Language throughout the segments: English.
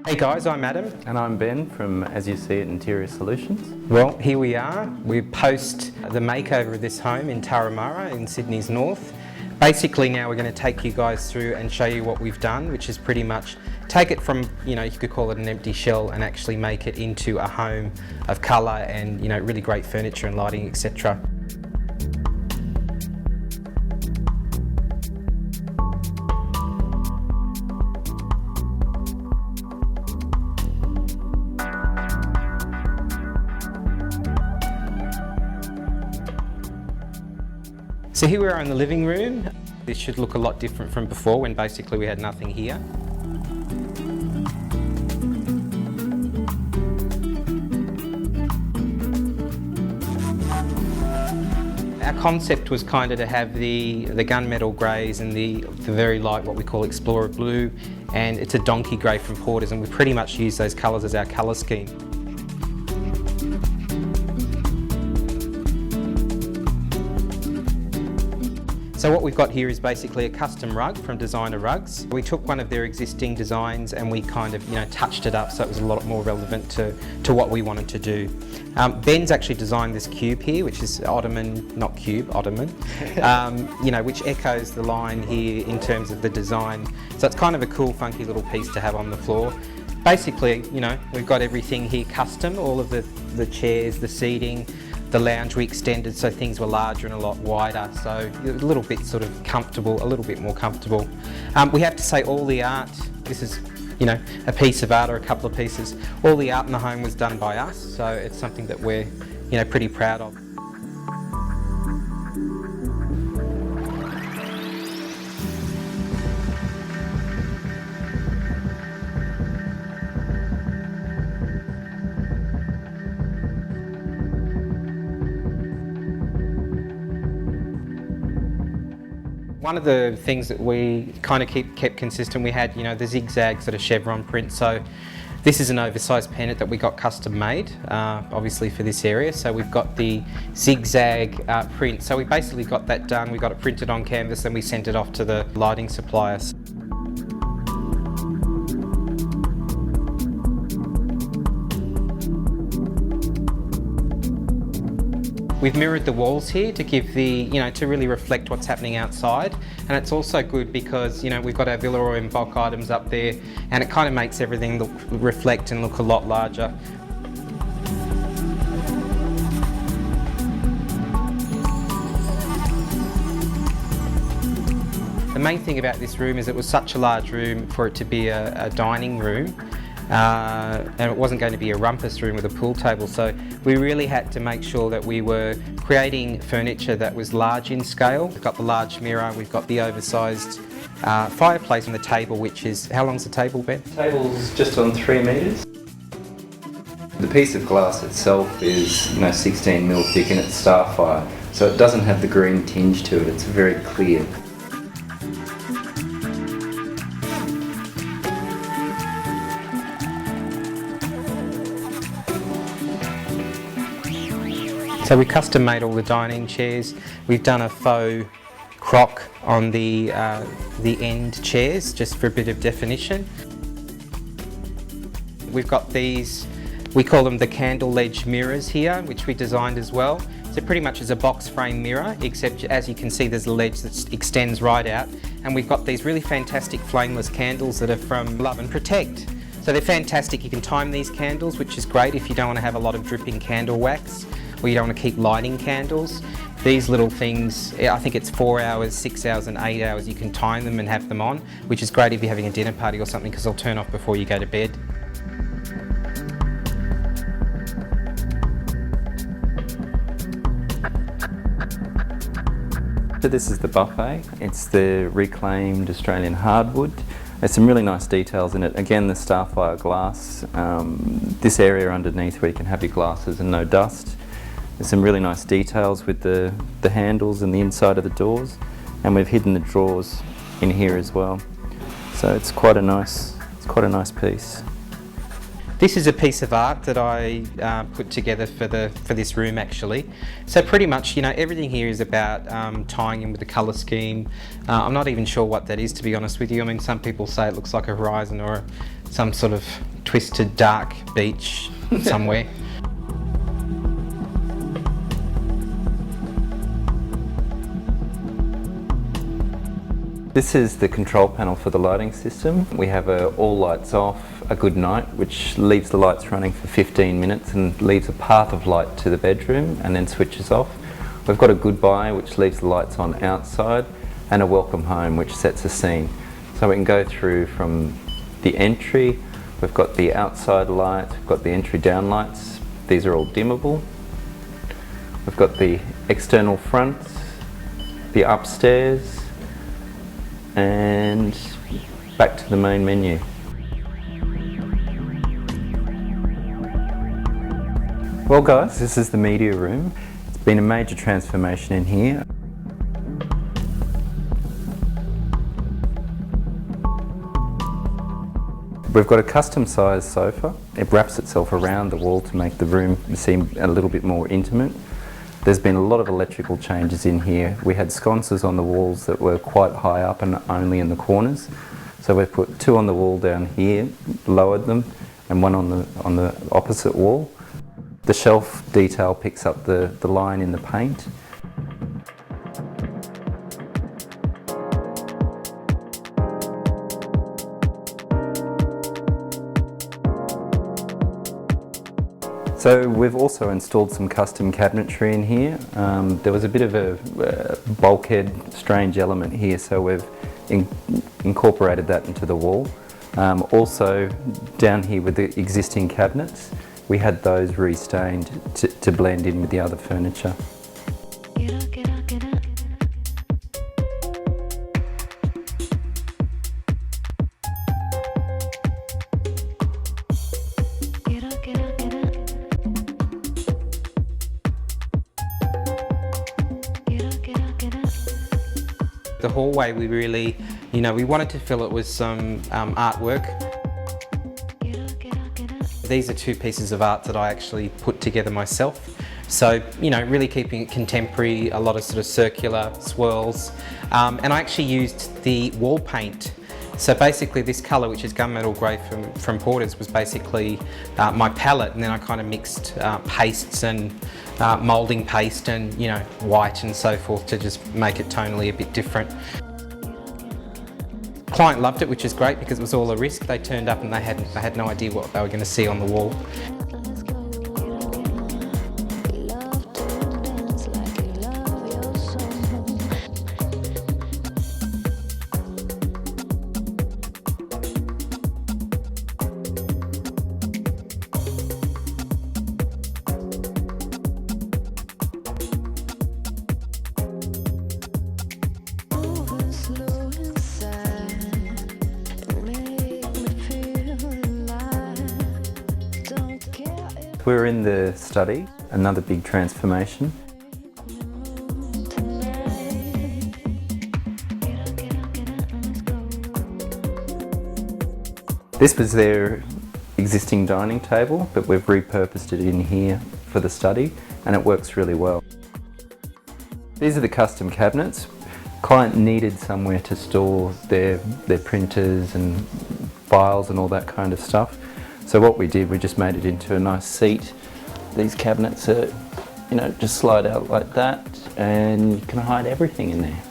Hey guys, I'm Adam. And I'm Ben from As You See It Interior Solutions. Well, here we are. We're post the makeover of this home in Turramurra in Sydney's north. Basically now we're going to take you guys through and show you what we've done, which is pretty much take it from, you could call it an empty shell and actually make it into a home of colour and, really great furniture and lighting, etc. So here we are in the living room. This should look a lot different from before when basically we had nothing here. Our concept was kind of to have the gunmetal greys and the very light, what we call Explorer Blue, and it's a donkey grey from Porter's, and we pretty much use those colours as our colour scheme. So what we've got here is basically a custom rug from Designer Rugs. We took one of their existing designs and we kind of, touched it up so it was a lot more relevant to what we wanted to do. Ben's actually designed this cube here, which is Ottoman, not cube, Ottoman, which echoes the line here in terms of the design. So it's kind of a cool, funky little piece to have on the floor. Basically, we've got everything here custom, all of the chairs, the seating, the lounge we extended so things were larger and a lot wider, so a little bit sort of comfortable, a little bit more comfortable. We have to say all the art, this is a piece of art or a couple of pieces, all the art in the home was done by us, so it's something that we're pretty proud of. One of the things that we kind of kept consistent, we had the zigzag sort of chevron print. So this is an oversized pennant that we got custom made, obviously for this area. So we've got the zigzag print. So we basically got that done. We got it printed on canvas, and we sent it off to the lighting suppliers. We've mirrored the walls here to give to really reflect what's happening outside, and it's also good because we've got our Villeroy and Boch items up there, and it kind of makes everything reflect and look a lot larger. The main thing about this room is it was such a large room for it to be a dining room. And it wasn't going to be a rumpus room with a pool table, so we really had to make sure that we were creating furniture that was large in scale. We've got the large mirror, we've got the oversized fireplace on the table, which is, how long's the table, Ben? The table's just on 3 metres. The piece of glass itself is 16mm thick and it's Starfire, so it doesn't have the green tinge to it, it's very clear. So we custom made all the dining chairs. We've done a faux croc on the end chairs, just for a bit of definition. We've got these, we call them the candle ledge mirrors here, which we designed as well. So pretty much is a box frame mirror, except as you can see there's a ledge that extends right out. And we've got these really fantastic flameless candles that are from Love and Protect. So they're fantastic. You can time these candles, which is great if you don't want to have a lot of dripping candle wax, or you don't want to keep lighting candles. These little things, I think it's 4 hours, 6 hours and 8 hours, you can time them and have them on, which is great if you're having a dinner party or something because they'll turn off before you go to bed. So this is the buffet. It's the reclaimed Australian hardwood. There's some really nice details in it. Again, the Starfire glass, this area underneath where you can have your glasses and no dust. There's some really nice details with the handles and the inside of the doors, and we've hidden the drawers in here as well. So it's quite a nice piece. This is a piece of art that I put together for this room actually. So pretty much, everything here is about tying in with the colour scheme. I'm not even sure what that is, to be honest with you. I mean, some people say it looks like a horizon or some sort of twisted, dark beach somewhere. This is the control panel for the lighting system. We have a all lights off, a good night, which leaves the lights running for 15 minutes and leaves a path of light to the bedroom and then switches off. We've got a goodbye, which leaves the lights on outside, and a welcome home, which sets a scene. So we can go through from the entry. We've got the outside light, we've got the entry down lights. These are all dimmable. We've got the external front, the upstairs, and back to the main menu. Well guys, this is the media room. It's been a major transformation in here. We've got a custom sized sofa. It wraps itself around the wall to make the room seem a little bit more intimate. There's been a lot of electrical changes in here. We had sconces on the walls that were quite high up and only in the corners. So we've put 2 on the wall down here, lowered them, and 1 on the opposite wall. The shelf detail picks up the line in the paint. So we've also installed some custom cabinetry in here. There was a bit of a bulkhead strange element here, so we've incorporated that into the wall. Also down here with the existing cabinets, we had those restained to blend in with the other furniture. The hallway, we really, we wanted to fill it with some artwork. These are 2 pieces of art that I actually put together myself. So, really keeping it contemporary, a lot of sort of circular swirls. And I actually used the wall paint. So basically this colour, which is gunmetal grey from Porter's, was basically my palette, and then I kind of mixed pastes and moulding paste and white and so forth to just make it tonally a bit different. Client loved it, which is great because it was all a risk. They turned up and they had no idea what they were going to see on the wall. We're in the study, another big transformation. This was their existing dining table, but we've repurposed it in here for the study, and it works really well. These are the custom cabinets. Client needed somewhere to store their printers and files and all that kind of stuff. So what we did, we just made it into a nice seat. These cabinets are, just slide out like that, and you can hide everything in there.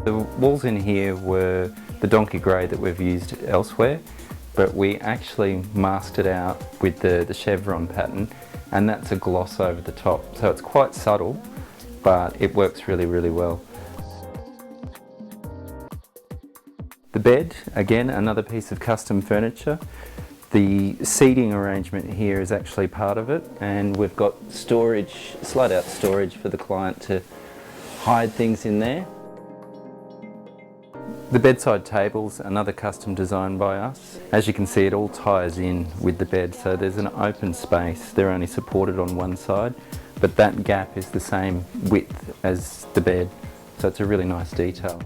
The walls in here were the donkey grey that we've used elsewhere, but we actually masked it out with the chevron pattern, and that's a gloss over the top. So it's quite subtle, but it works really, really well. The bed, again, another piece of custom furniture. The seating arrangement here is actually part of it, and we've got storage, slide out storage for the client to hide things in there. The bedside table's another custom design by us. As you can see, it all ties in with the bed, so there's an open space. They're only supported on one side, but that gap is the same width as the bed, so it's a really nice detail.